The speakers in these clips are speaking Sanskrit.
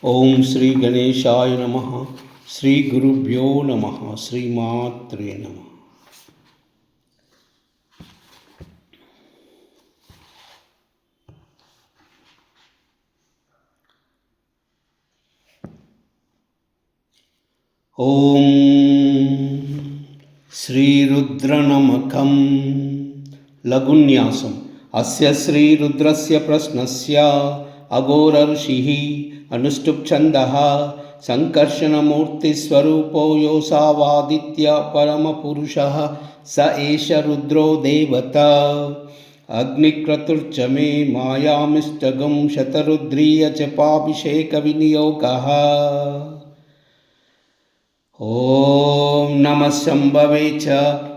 ओम श्री गणेशाय नमः। श्री गुरुभ्यो नमः। श्रीमात्रे नमः। ओम श्रीरुद्रनमकं लघुन्यासम्। अस्य श्रीरुद्रस्य प्रश्नस्य अघोरऋषिः अनुष्टुप् छन्दः संकर्षणमूर्तिस्वरूपो योऽसावादित्य परमपुरुषः स एष रुद्रो देवता। अग्निक्रतुर्च मे मायामिष्टगं शतरुद्रीय च पाभिषेकविनियोगः। ओम नमः शंभवे च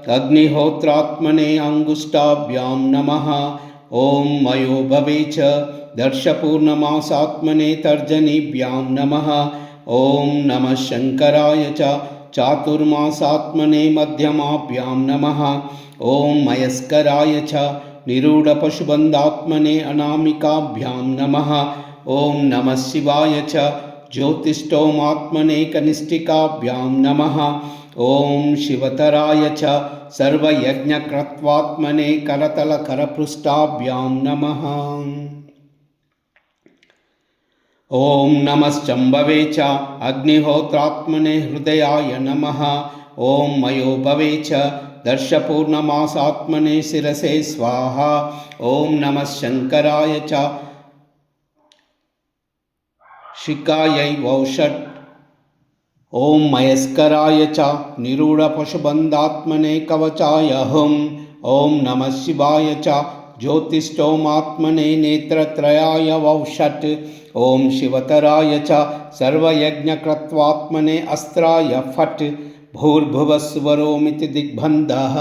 अग्निहोत्रात्मने अंगुष्ठाभ्यां नमः। ओम मयो भवे च दर्शपूर्णमासात्मने तर्जनीभ्यां नमः। ओम नमः शंकराय च चातुर्मासात्मने मध्यमाभ्यां नमः। ओम मयस्कराय च निरूढपशुबन्धात्मने अनामिकाभ्यां नमः। ओम नमः शिवाय च ज्योतिष्ठोमात्मने कनिष्ठिकाभ्यां नमः। ओम शिवतराय च सर्वयज्ञकृत्वात्मने करतलकरपृष्ठाभ्यां नमः। ओम नमः शंभवे च अग्निहोत्रात्मने हृदयाय नमः। ओम मयो भवे च दर्शपूर्णमासात्मने शिरसे स्वाहा। ओम नमः शंकराय च शिखायै वौषट्। ओम मयस्कराय च निरूढपशुबन्धात्मने कवचाय हुम्। ओम नमः शिवाय च ज्योतिष्ठोमात्मने नेत्रत्रयाय वौषट्। ओम शिवतराय च सर्वयज्ञकृत्वात्मने अस्त्राय फट्। भूर्भुवस्वरोमिति दिग्बन्धः।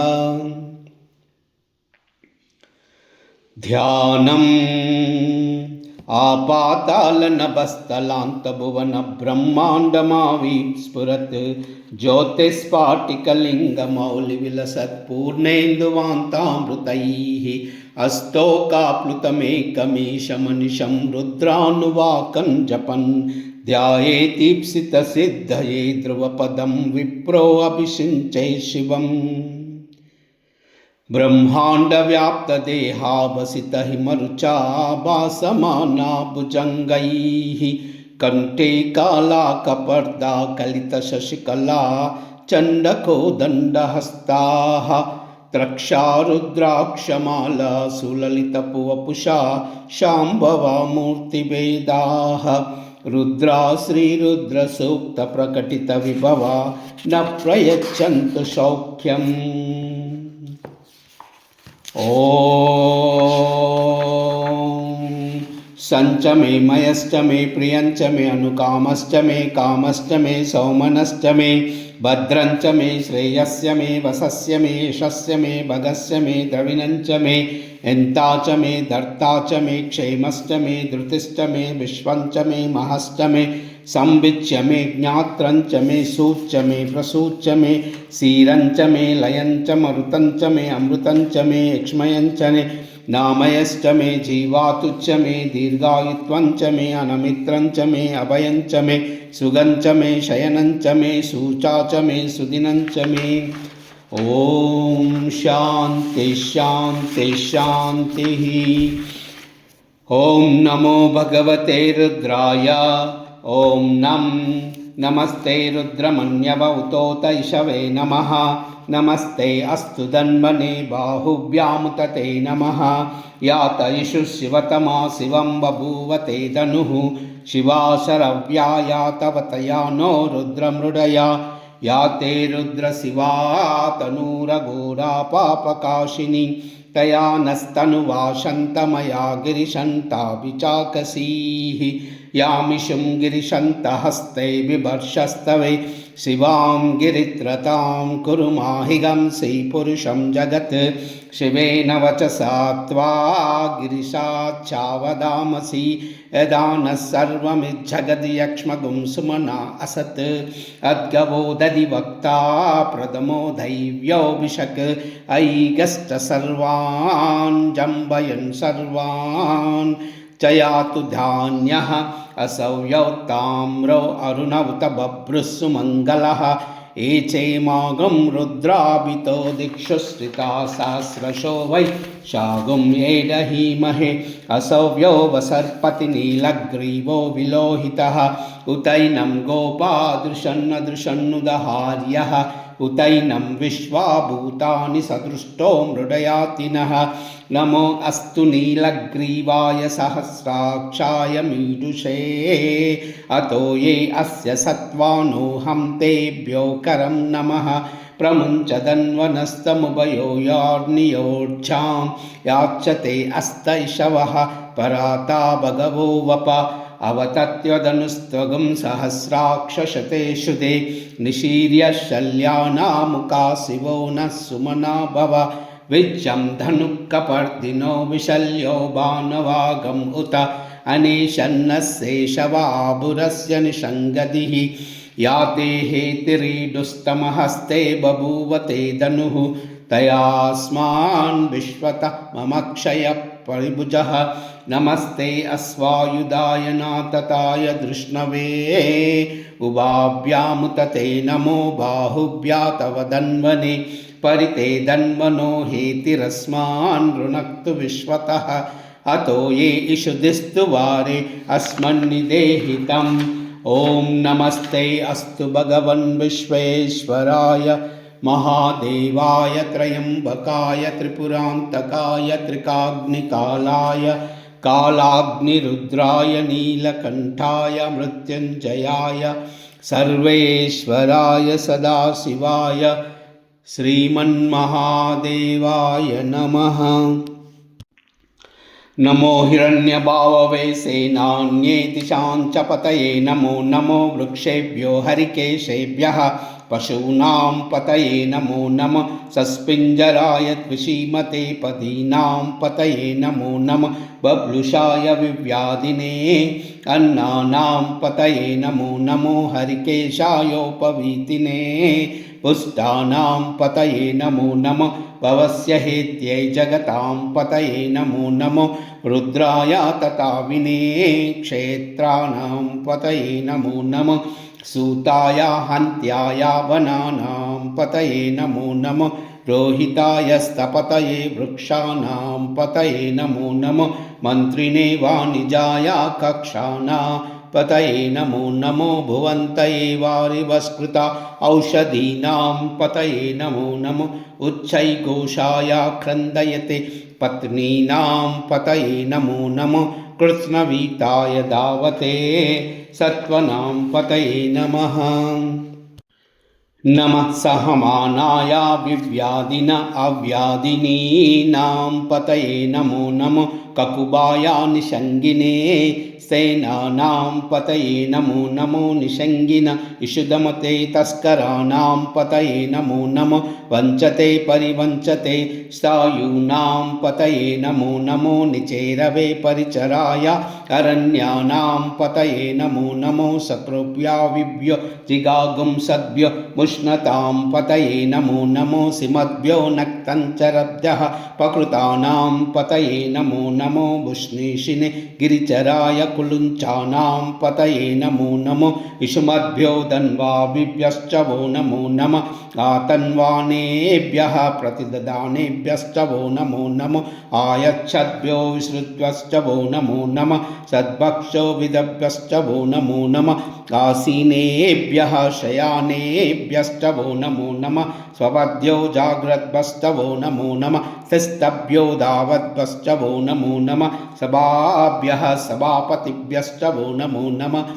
ध्यानम् आपातालनभस्थलान्तभुवनब्रह्माण्डमाविस्फुरत् ज्योतिस्फाटिकलिङ्गमौलिविलसत्पूर्णेन्दुवान्तामृतैः। अस्तोकाप्लुतमेकमीशमनिशं रुद्रानुवाकं जपन् ध्यायेतीप्सितसिद्धये ध्रुवपदं विप्रोऽभिषिञ्चे शिवम्। ब्रह्माण्डव्याप्तदेहावसितहिमरुचा भासमाना भुजङ्गैः कण्ठे कालाकपर्दा कलितशशिकला चण्डकोदण्डहस्ताः त्रक्षा रुद्राक्षमाला सुललितपुवपुषा शाम्भवा मूर्तिभेदाः। रुद्रा श्रीरुद्रसूक्तप्रकटितविभवा न प्रयच्छन्तु सौख्यम्। ओम संच मे मयश्च मे प्रियंच मे अनुकामश्च मे कामश्च मे सौमनश्च मे भद्रंच मे श्रेयस्य मे वसस्य मे यशस्य मे भगस्य मे द्रविणंच मे एन्ता च मे धर्ता च मे क्षेमश्च मे धृतिश्च मे विश्वंच मे महश्च मे संविच्य मे ज्ञात्रंच मे सूच्च मे प्रसूच्च मे सीरंच मे लयंच मरुतंच मे अमृतंच मे एक्ष्मयंच मे नामयश्च मे जीवातुच्च मे दीर्घायुत्वंच मे अनमित्रंच मे अभयंच मे सुगंच मे शयनंच मे सूचा च मे सुदिनंच मे। ओम शांति शांति शांति। ओम नमो भगवते रुद्राय। ओम नमस्ते रुद्रमन्यवौतोतैषवे नमः। नमस्ते अस्तु धन्वने बाहुभ्यामुतते नमः। यात इषु शिवतमा शिवं बभूवते धनुः शिवा शरव्या यातवतया नो रुद्रमृडया। याते रुद्रशिवा तनूरघोरा पापकाशिनी तया नस्तनुवा शन्तमया गिरिशन्ता विचाकसीः। यामिषुं गिरिशन्तहस्ते बिभर्षस्तवे शिवां गिरित्रतां कुरु माहिगंसि पुरुषं जगत्। शिवेन वचसा त्वा गिरिशाच्चावदामसि यदा नः सर्वमिज्जगदि यक्ष्मगुं सुमना असत्। अद्गवो दधिवक्ता प्रथमो दैव्योऽभिषक् ऐगश्च सर्वान् जम्बयन् सर्वान् च यातु धान्यः असौयौ ताम्रौ अरुणौत बभ्रुः सुमङ्गलः एचेमागं रुद्राभितो दिक्षु श्रिता सहस्रशो वै शागुं येडहीमहे असौव्यो वसर्पतिनीलग्रीवो विलोहितः उतैनं गोपादृशन्नदृशन्नुदहार्यः उतैनं विश्वाभूतानि सदृष्टो मृडयातिनः नमो अस्तु नीलग्रीवाय सहस्राक्षाय मीडुषे अतो ये अस्य सत्त्वानोऽहं तेभ्यो करं नमः प्रमुञ्चदन्वनस्तमुभयो यार्नियोर्च्छां याच्यते अस्तैषवः पराता भगवो वप अवतत्वदनुस्त्वगं सहस्राक्षशतेषु ते निशीर्य शल्यानामुका शिवो नः सुमना भव विज्जं धनुक्कपर्दिनो विशल्यो बाणवागम् उत अनेशन्नशेषवाबुरस्य निषङ्गतिः या ते हेतिरीडुस्तमहस्ते बभूव ते धनुः तयास्मान् विश्वतः मम क्षयः परिभुजः नमस्ते अश्वायुधाय नातताय धृष्णवे उभाभ्यामुत ते नमो बाहुभ्या तव धन्वने परिते धन्वनो हेतिरस्मान् ऋणक्तु विश्वतः अतो ये इषुदिस्तु वारे अस्मन्निदेहितम् ॐ नमस्ते अस्तु भगवन् विश्वेश्वराय महादेवाय त्रयम्बकाय त्रिपुरान्तकाय त्रिकाग्निकालाय कालाग्निरुद्राय नीलकण्ठाय मृत्युञ्जयाय सर्वेश्वराय सदाशिवाय श्रीमन्महादेवाय नमः। नमो हिरण्यभाववे सेनान्येति शाञ्चपतये नमो नमो वृक्षेभ्यो हरिकेशेभ्यः पशूनां पतये नमो नमः सस्पिञ्जराय द्विषीमते पदीनां पतये नमो नमः बभ्लुषाय विव्याधिने अन्नानां पतये नमो नमो हरिकेशायोपवीतिने पुष्टानां पतये नमो नमः भवस्य हेत्यै जगतां पतये नमो नमो रुद्राय तताविने क्षेत्राणां पतये नमो नमः सूताय हन्त्याय वनानां पतये नमो नमः रोहिताय स्तपतये वृक्षाणां पतये नमो नमः मन्त्रिणे वाणिजाय कक्षाणां पतये नमो नमो भुवन्तये वारिवस्कृता औषधीनां पतये नमो नमो उच्चैघोषाय क्रन्दयते पत्नीनां पतये नमो नमो कृत्स्नवीताय धावते सत्त्वनां पतये नमः नमः सहमानाय विव्याधिन अव्याधिनीनां पतये नमो नमो ककुबाय निषङ्गिने सेनानां पतये नमो नमो निषङ्गिन इषुदमते तस्कराणां पतये नमो नमो वञ्चते परिवञ्चते स्थायूनां पतये नमो नमो निचेरवे परिचराय अरण्यानां पतये नमो नमो सकृभ्याविभ्यो जिगागुं सद्भ्यो मुष्णतां पतये नमो नमो सिमद्भ्यो नक्तञ्चरभ्यः पकृतानां पतये नमो नमो बुष्णीषिने गिरिचराय कुलुञ्चानां पतये नमो नमो इषुमद्भ्यो धन्वाभिभ्यश्च वो नमो नमः आतन्वानेभ्यः प्रतिददानेभ्यश्च वो नमो नमो आयच्छद्भ्यो विश्रुत्वश्च वो नमो नमः सद्भक्षो विदभ्यश्च वो नमो नमः आसीनेभ्यः शयानेभ्यश्च वो नमो नमः स्वपद्यो जाग्रद्भश्च वो नमो नमः तिस्तभ्यो धावद्भश्च वो नमो नमः सभाभ्यः सभापतिभ्यश्च वो नमो नमः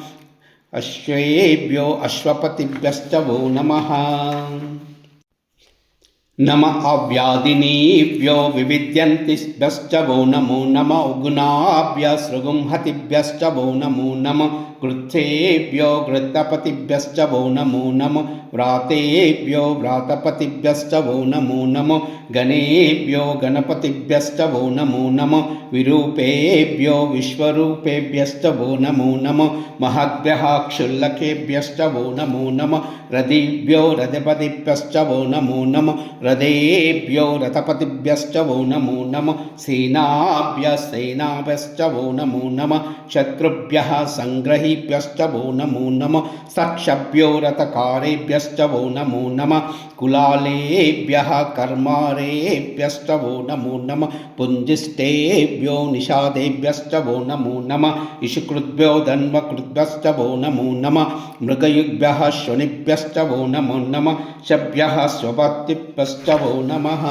अश्वेभ्यो अश्वपतिभ्यश्च वो नमः नमः अव्याधिनीभ्यो विविद्यन्तिभ्यश्च वो नमो नमः उगुणाभ्यः सृगुंहतिभ्यश्च वो नमो नमः कृच्छेभ्यो घृतपतिभ्यश्च वो नमो नमः व्रातेभ्यो व्रातपतिभ्यश्च वो नमो नमः गणेभ्यो गणपतिभ्यश्च वो नमो नमः विरूपेभ्यो विश्वरूपेभ्यश्च वो नमो नमः महद्भ्यः क्षुल्लकेभ्यश्च वो नमो नमः रथेभ्यो रथपतिभ्यश्च वो नमो नमः रथेभ्यो रथपतिभ्यश्च वो नमो नमः सेनाभ्यश्च वो नमो नमः शत्रुभ्यः संग्रहीभ्यश्च वो नमो नमः सक्षभ्यो रथकारेभ्यश्च वो नमो नमः कुलालेभ्यः कर्मारेभ्यश्च वो नमो नमः पुञ्जिष्टेभ्यो निषादेभ्यश्च वो नमो नमः इषुकृद्भ्यो धन्वकृद्भ्यश्च वो नमो नमः मृगयुग्भ्यः श्वनिभ्यश्च वो नमो नमः शभ्यः स्वपत्तिभ्यश्च वो नमः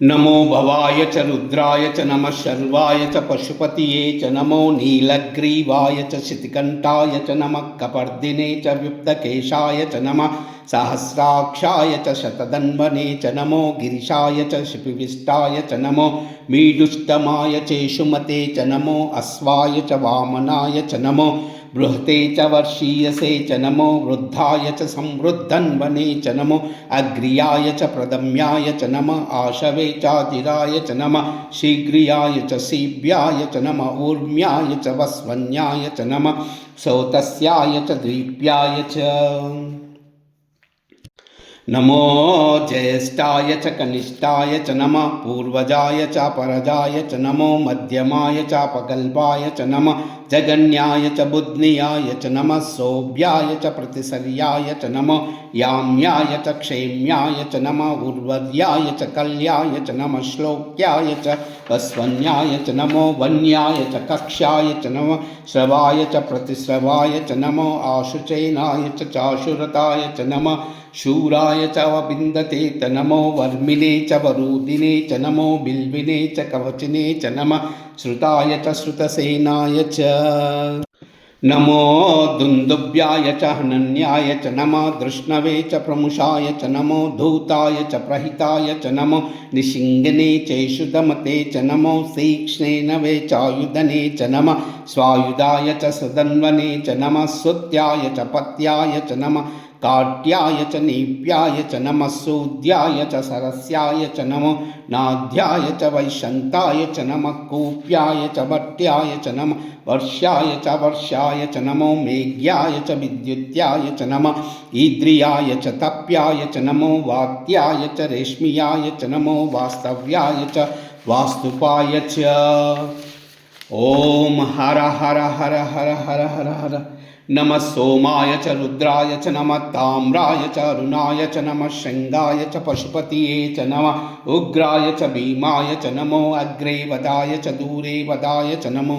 नमो भवाय च रुद्राय च नमः शर्वाय च पशुपतये च नमो नीलग्रीवाय च शितिकण्ठाय च नमः कपर्दिने च व्युक्तकेशाय च नमः सहस्राक्षाय च शतधन्वने च नमो गिरिशाय च शिपिविष्टाय च नमो मीडुष्टमाय चेषुमते च नमो अश्वाय च वामनाय च नमो बृहते च वर्षीयसे च नमो वृद्धाय च संवृद्धन्वने च नमो अग्र्याय च प्रदम्याय च नमः आशवे चाजिराय च नमः शीघ्रियाय च सीभ्याय च नमः ऊर्म्याय च वस्वन्याय च नमः सौतस्याय च द्वीप्याय च नमो ज्येष्ठाय च कनिष्ठाय च नमः पूर्वजाय च परजाय च नमो मध्यमाय च अपगल्भाय च नमः जगन्याय च बुध्नियाय च नमः सौभ्याय च प्रतिसर्याय च नमो याम्याय च क्षेम्याय च नमः उर्वर्याय च कल्याय च नमः श्लोक्याय च वस्वन्याय च नमो वन्याय च कक्ष्याय च नमः श्रवाय च प्रतिश्रवाय च नमो आशुचैनाय च चाशुरताय च नमः शूराय च वबिन्दते च नमो वर्मिने च वरूदिने च नमो बिल्विने च कवचिने च नमः श्रुताय च श्रुतसेनाय च नमो दुन्दुभ्याय च हनन्याय च नमः धृष्णवे च प्रमुषाय च नमो धूताय च प्रहिताय च नमो निशिङ्गने चैषुदमते च नमो तीक्ष्णेनवे चायुधने च नमः स्वायुधाय च सदन्वने च नमः स्तुत्याय च पत्याय च नमः काट्याय च नीप्याय च नमः सूद्याय च सरस्याय च नमो नाद्याय च वैशन्ताय च नमः कूप्याय च भट्ट्याय च नमः वर्ष्याय च नमो मेघ्याय च विद्युत्याय च नमः ईद्रियाय च तप्याय च नमो वात्याय च रेश्मियाय च नमो वास्तव्याय च वास्तुपाय च ॐ हर हर हर हर हर हर हर नमः सोमाय च रुद्राय च नमः ताम्राय च अरुणाय च नमः शृंगाय च पशुपतये च नमः उग्राय च भीमाय च नमो अग्रे वदाय च दूरे वदाय च नमो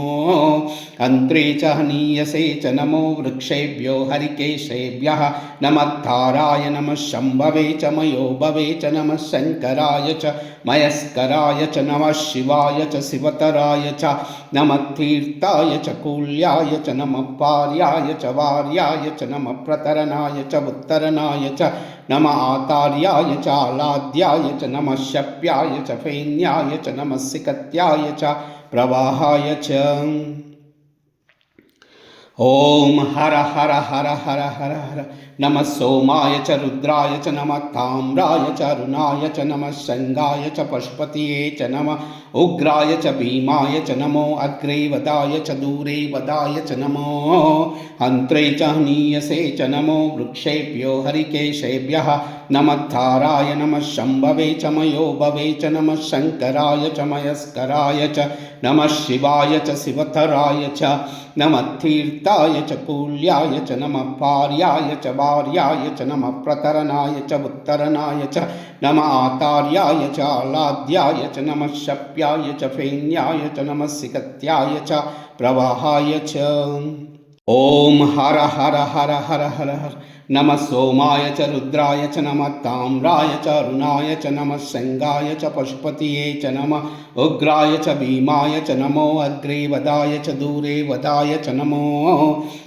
अन्त्रे च हनीयसे च नमो वृक्षेभ्यो हरिकेशेभ्यः नमः ताराय नमः शम्भवे च मयोभवे च नमः शङ्कराय च मयस्कराय च नमः शिवाय च शिवतराय च नमः तीर्थाय च कूल्याय च नमः पार्याय च वार्याय च नमः प्रतरणाय च उत्तरणाय च नमः आतार्याय च आलाद्याय च नमः शप्याय च फेन्याय च नमः सिकत्याय च प्रवाहाय च ॐ हर हर हर हर हर हर नमः सोमाय च रुद्राय च नमः ताम्राय च अरुणाय च नमः शृंगाय च पशुपतये च नमः उग्राय च भीमाय च नमो अग्रे वदाय च दूरे वदाय च नमो अन्त्रे च हनीयसे च नमो वृक्षेभ्यो हरिकेशेभ्यः नमः ताराय नमः शम्भवे च मयोभवे च नमः शङ्कराय च मयस्कराय च नमः शिवाय च शिवतराय च नमः तीर्थाय च कूल्याय च नमः पार्याय च वार्याय च नमः प्रतरणाय च उत्तरणाय च नमः आतार्याय च आलाद्याय च नमः शप्याय च फेन्याय च नमः सिकत्याय च प्रवाहाय च ॐ हर हर हर हर हर हर नमः सोमाय च रुद्राय च नमः ताम्राय च अरुणाय च नमः शृंगाय च पशुपतये च नमः उग्राय च भीमाय च नमो अग्रे वदाय च दूरे वदाय च नमो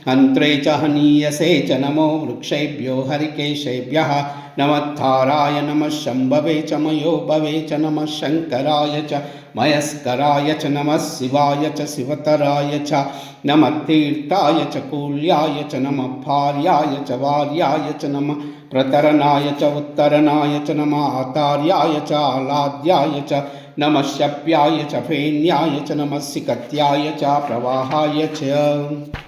अन्त्रे च हनीयसे च नमो वृक्षेभ्यो हरिकेशेभ्यः नमः ताराय नमः शम्भवे च मयोभवे च नमः शङ्कराय च मयस्कराय च नमः शिवाय च शिवतराय च नमः तीर्थाय च कूल्याय च नमः पार्याय च वार्याय च नमः प्रतरणाय च उत्तरणाय च नमः आतार्याय च आलाद्याय च नमः शप्याय च फेन्याय च नमः सिकत्याय च प्रवाहाय च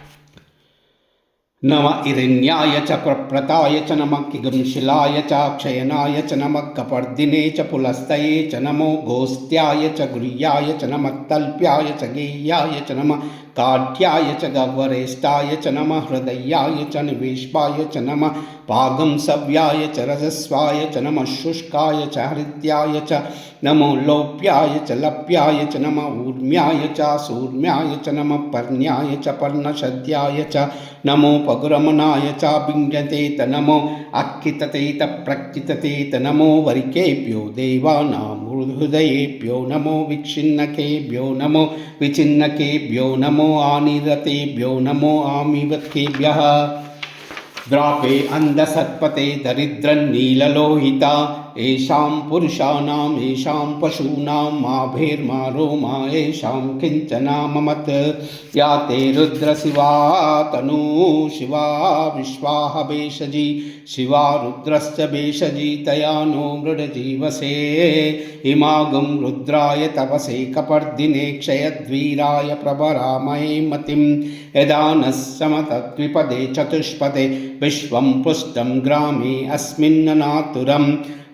नमः इरिण्याय च प्रप्रताय च नमः किगंशिलाय च क्षयनाय च नमः कपर्दिने च पुलस्तये च नमो गोस्त्याय च गुह्याय च नमः तल्प्याय च गेह्याय च नमः काठ्याय च गह्वरेष्ठाय च नमः हृदयाय च निवेश्वाय च नमः पागंसव्याय च रजस्वाय च नमः शुष्काय च हृद्याय च नमो लोप्याय च लप्याय च नमः ऊर्म्याय च सूर्म्याय च नमः पर्ण्याय च पर्णशद्याय च नमो पगुरमनाय च बिङ्गते त नमो अक्कितते त प्रक्कितते त नमो वरिकेभ्यो देवानां हृदयेभ्यो नमो विच्छिन्नकेभ्यो नमो विचिन्नकेभ्यो नमो आनिरतेभ्यो नमो आमिवत्केभ्यः द्रापे अंधसत्पते दरिद्रन्नीललोहिता येषां पुरुषाणां येषां पशूनां माभेर्मा रोमा येषां किञ्चना ममत् या ते रुद्रशिवा तनु शिवा विश्वाह भेषजी शिवा रुद्रश्च भेषजी तया नो मृडजीवसे इमागं रुद्राय तपसे कपर्दिने क्षयद्वीराय प्रभरामहे मतिं यदा नः समतद्विपदे चतुष्पदे विश्वं पुष्टं ग्रामे अस्मिन्ननातुरं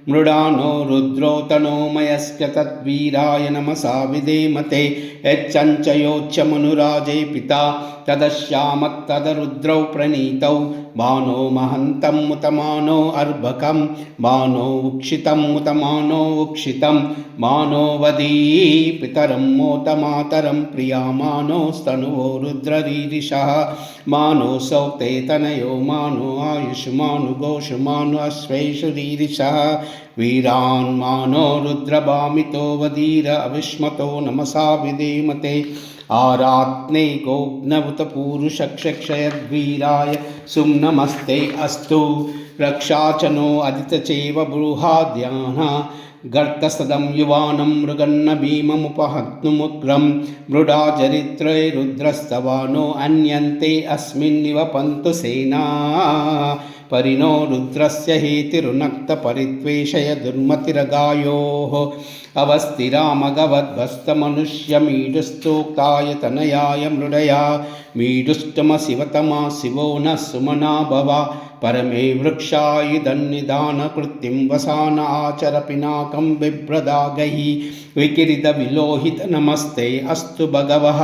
मृडानो रुद्रोतनो मयस्य तद्वीराय नमसा विधेमते यच्चञ्चयोच्च मनुराजे पिता तदश्यामत्तदरुद्रौ प्रणीतौ बाणो महन्तं मुतमानो अर्भकं बाणो उक्षितं मुतमानो उक्षितं मानो वदी पितरं मोतमातरं प्रियामानो स्तनुवो रुद्ररीरिषः मानो सौते तनयो मानो आयुष्मानु गोषुमानु अश्वेषु रीरिषः वीरान् मानो रुद्रभामितो वदीर अविस्मतो नमसा विधेमते आरात्ने गोग्नवतपूरुषक्षयद्वीराय सुम्नमस्ते अस्तु रक्षाचनो अदितचैव बृहाद्याः गर्तसदं युवानं मृगन्न भीममुपहत्नुमुग्रं मृडा चरित्रे रुद्रस्तवानो अन्यन्ते अस्मिन्निव पन्तु सेना परिणो रुद्रस्य हेतिरुनक्तपरित्वेषय दुर्मतिरगायोः अवस्थिरामगवद्भस्तमनुष्यमीडुस्तोक्ताय तनयाय मृडया मीडुष्टमशिवतमा शिवो नः सुमना भवा परमे वृक्षायुधन्निधानकृत्तिं वसान आचर पिनाकं बिभ्रदागैः विकिरितविलोहित नमस्ते अस्तु भगवः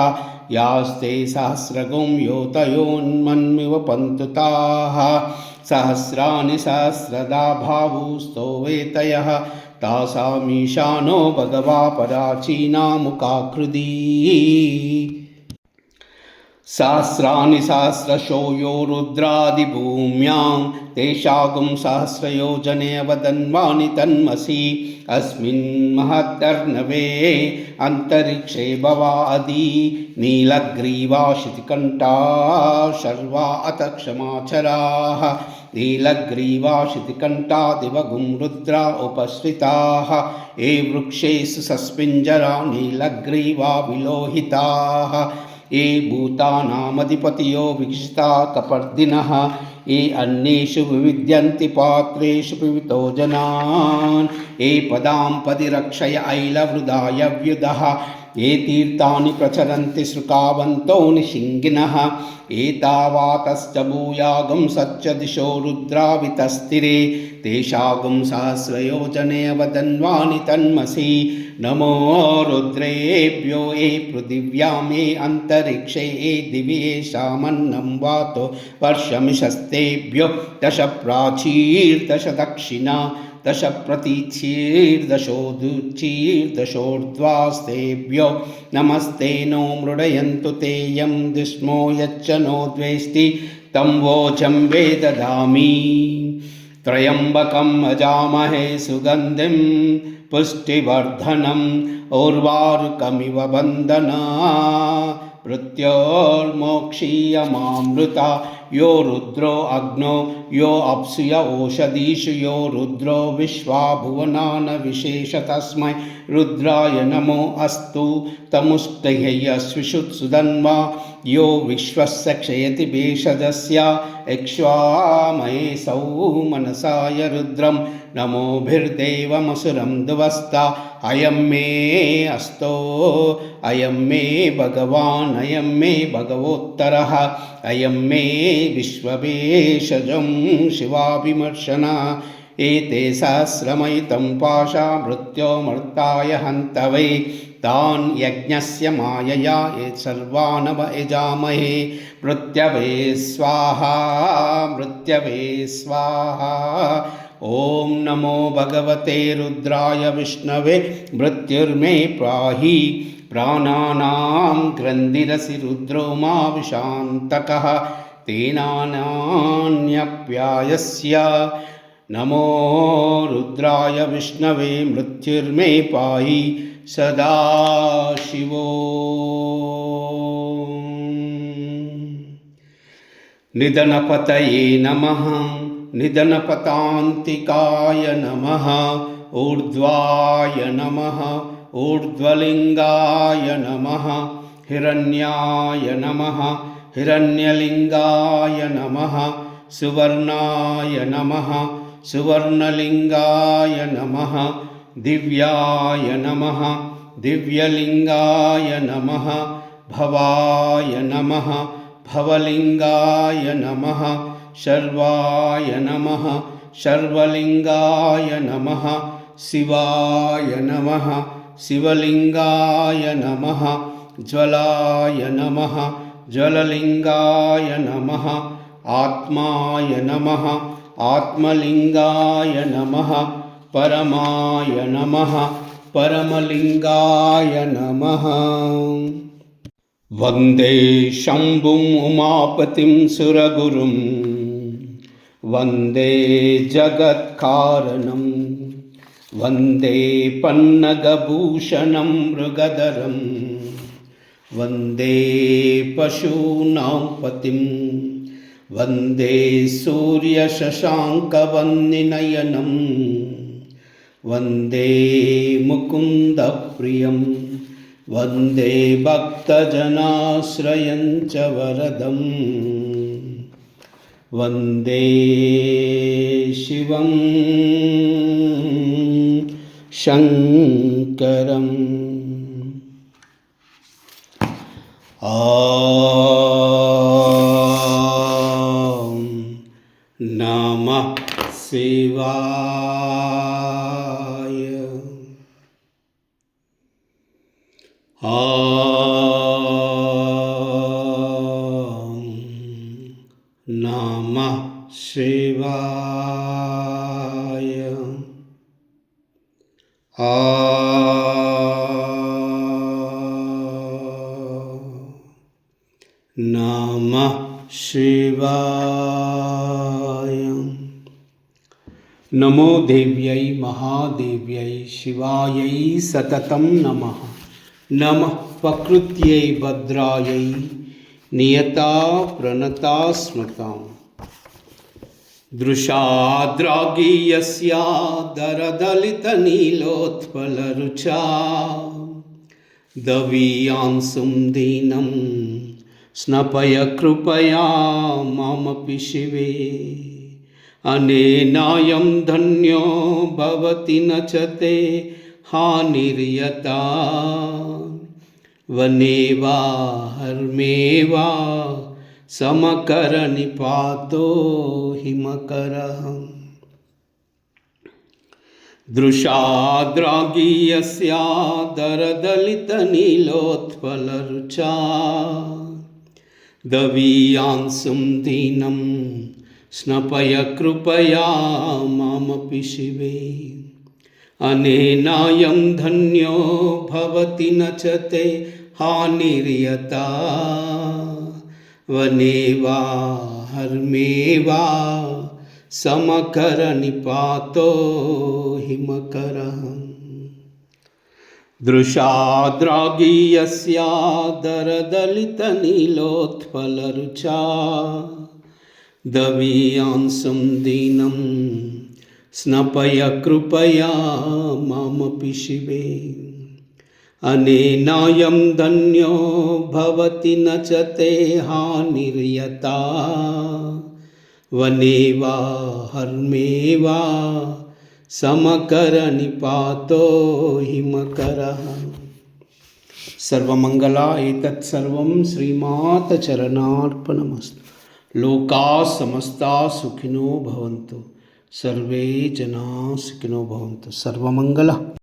यास्ते सहस्रगुं योतयोन्मन्मिव पन्तु ताः सहस्राणि सहस्रदा भावुस्तोवेतयः तासामीशानो भगवा पराचीनामुखाकृदी सहस्राणि सहस्रशो यो रुद्रादिभूम्यां तेषागुं सहस्रयोजने वदन्वानि तन्मसि अस्मिन् महदर्णवे अन्तरिक्षे भवादि नीलग्रीवा शितिकण्ठा शर्वा अथ क्षमाचराः नीलग्रीवा शितिकण्ठा दिवगुं रुद्रा उपश्रिताः ये वृक्षेषु सस्पिञ्जरा नीलग्रीवा विलोहिताः ये भूतानामधिपतयो विक्षिता कपर्दिनः ये अन्येषु विविद्यन्ति पात्रेषु पिबतो जनान् ये पदां पदि रक्षय ऐलवृदाय व्युदः ये तीर्थानि प्रचरन्ति श्रुकावन्तो निशिङ्गिनः एतावातश्च भूयागं सच्च दिशो रुद्रावितस्तिरे तेषागुं सहस्रयोजने वदन्वानि तन्मसि नमो रुद्रेभ्यो ये पृथिव्यां ये अन्तरिक्षे ये दिवि येषामन्नं वातो वर्षमिषस्तेभ्यो दश प्राचीर्दश दक्षिणा दश प्रतीचीर्दशोदुचीर्दशोर्ध्वास्तेभ्यो नमस्ते नो मृडयन्तु ते यं दुष्मो यच्च नो द्वेष्टि तं वोचं वेदधामि त्र्यम्बकम् अजामहे सुगन्धिं पुष्टिवर्धनम् उर्वारुकमिव बन्धना मृत्योर्मोक्षीयमामृता यो रुद्रो अग्नो यो अप्सुय ओषधीषु यो रुद्रो विश्वा भुवनान विशेष तस्मै रुद्राय नमो अस्तु तमुष्टह्यस्विषुत्सुधन्वा यो विश्वस्य क्षयति भेषजस्य इक्ष्वामहे सौ मनसाय रुद्रं नमोभिर्देवमसुरं दुवस्ता अयं मे अस्तो अयं मे भगवान् अयं मे भगवोत्तरः अयं मे विश्वभेषजं शिवाभिमर्शना एते सहस्रमयुतं पाशा मृत्योमर्ताय हन्तवे तान् यज्ञस्य मायया ये सर्वान् यजामहे मृत्यवे स्वाहा मृत्यवे स्वाहा। ॐ नमो भगवते रुद्राय विष्णवे मृत्युर्मे पाहि प्राणानां ग्रन्थिरसि रुद्रो मा विशान्तकः तेनान्यप्यायस्य नमो रुद्राय विष्णवे मृत्युर्मे पाहि सदाशिवो। निधनपतये नमः निधनपतान्तिकाय नमः ऊर्ध्वाय नमः ऊर्ध्वलिङ्गाय नमः हिरण्याय नमः हिरण्यलिङ्गाय नमः सुवर्णाय नमः सुवर्णलिङ्गाय नमः दिव्याय नमः दिव्यलिङ्गाय नमः भवाय नमः भवलिङ्गाय नमः शर्वाय नमः शर्वलिङ्गाय नमः शिवाय नमः शिवलिङ्गाय नमः ज्वलाय नमः ज्वललिङ्गाय नमः आत्माय नमः आत्मलिङ्गाय नमः परमाय नमः परमलिङ्गाय नमः। वन्दे शम्भुम् उमापतिं सुरगुरुं वन्दे जगत्कारणं वन्दे पन्नगभूषणं मृगधरं वन्दे पशूनां पतिं वन्दे सूर्यशशाङ्कवह्निनयनं वन्दे मुकुन्दप्रियं वन्दे भक्तजनाश्रयं च वरदं वन्दे शिवं शङ्करम्। नमः शिवाय। नमः शिवाय। नमः शिवाय। नमो देव्यै महादेव्यै शिवायै सततं नमः। नमः प्रकृत्यै भद्रायै नियता प्रणता स्मृताम्। दृशाद्रागीयस्या दरदलितनीलोत्पलरुचा दवीयांशुं दीनं स्नपय कृपया मामपि शिवे। अनेनायं धन्यो भवति न च ते हानिर्यता वने वा हर्मे वा समकरनिपातो हिमकरः। दृशाद्रागीयस्या दरदलितनीलोत्पलरुचा दवीयांशुं दीनं स्नपय कृपया मामपि शिवे। अनेनायं धन्यो भवति न च ते हानिर्यता वने वा हर्मे वा समकरनिपातो हिमकरः। दृशाद्रागीयस्या दरदलितनीलोत्पलरुचा दवीयांसं दीनं स्नपय कृपया मामपि शिवे। अनेनायं धन्यो भवति न च ते हानिर्यता वने वा हर्मे वा समकरनिपातो हिमकरः। सर्वमंगला एतत् सर्वं श्रीमातचरणार्पणमस्तु। लोकाः समस्ताः सुखिनो भवन्तु, सर्वे जनाः सुखिनो भवन्तु। सर्वमंगला।